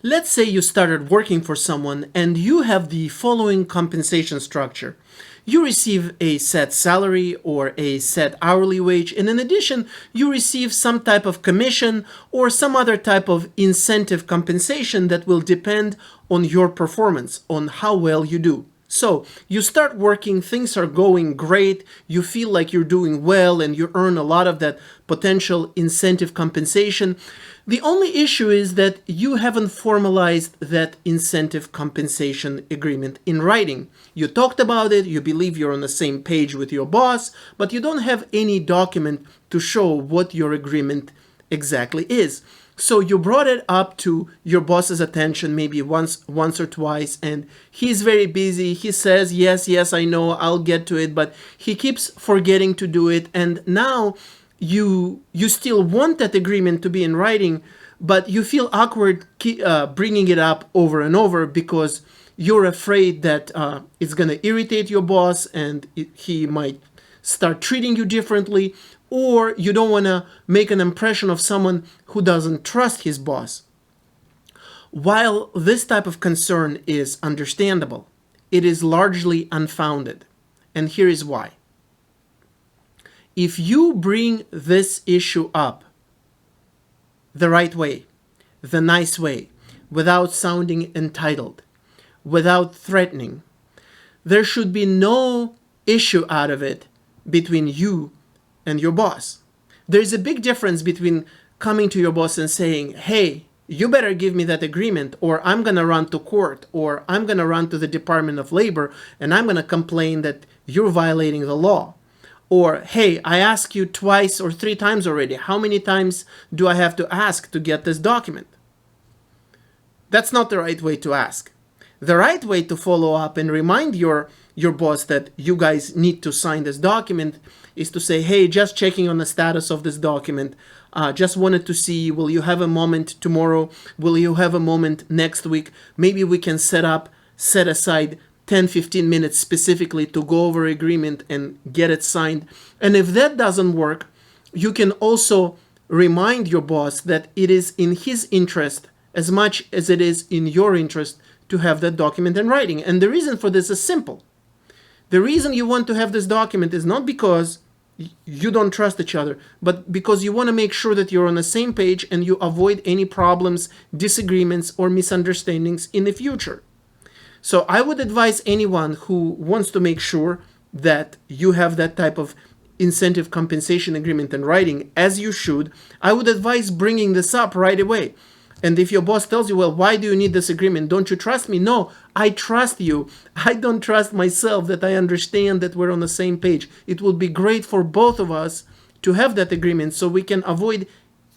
Let's say you started working for someone and you have the following compensation structure. You receive a set salary or a set hourly wage, and in addition, you receive some type of commission or some other type of incentive compensation that will depend on your performance, on how well you do. So you start working, things are going great, you feel like you're doing well, and you earn a lot of that potential incentive compensation. The only issue is that you haven't formalized that incentive compensation agreement in writing. You talked about it, you believe you're on the same page with your boss, but you don't have any document to show what your agreement exactly is. So you brought it up to your boss's attention maybe once or twice, and he's very busy. He says, yes, I know, I'll get to it, but he keeps forgetting to do it. And now you still want that agreement to be in writing, but you feel awkward bringing it up over and over because you're afraid that it's going to irritate your boss and he might start treating you differently, or you don't want to make an impression of someone who doesn't trust his boss. While this type of concern is understandable, it is largely unfounded. And here is why. If you bring this issue up the right way, the nice way, without sounding entitled, without threatening, there should be no issue out of it between you and your boss. There's a big difference between coming to your boss and saying, hey, you better give me that agreement, or I'm going to run to court, or I'm going to run to the Department of Labor and I'm going to complain that you're violating the law. Or, hey, I asked you twice or 3 times already. How many times do I have to ask to get this document? That's not the right way to ask. The right way to follow up and remind your boss that you guys need to sign this document is to say, hey, just checking on the status of this document. Just wanted to see, will you have a moment tomorrow? Will you have a moment next week? Maybe we can set aside 10-15 minutes specifically to go over agreement and get it signed. And if that doesn't work, you can also remind your boss that it is in his interest as much as it is in your interest to have that document in writing. And the reason for this is simple. The reason you want to have this document is not because you don't trust each other, but because you want to make sure that you're on the same page and you avoid any problems, disagreements, or misunderstandings in the future. So I would advise anyone who wants to make sure that you have that type of incentive compensation agreement in writing, as you should, I would advise bringing this up right away. And if your boss tells you, well, why do you need this agreement? Don't you trust me? No, I trust you. I don't trust myself that I understand that we're on the same page. It would be great for both of us to have that agreement so we can avoid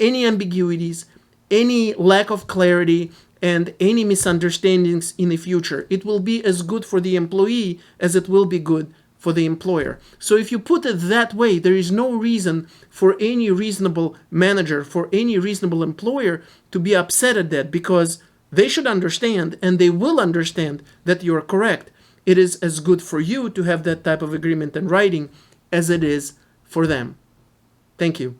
any ambiguities, any lack of clarity, and any misunderstandings in the future. It will be as good for the employee as it will be good for the employer. So if you put it that way, there is no reason for any reasonable manager, for any reasonable employer to be upset at that, because they should understand, and they will understand, that you are correct. It is as good for you to have that type of agreement in writing as it is for them. Thank you.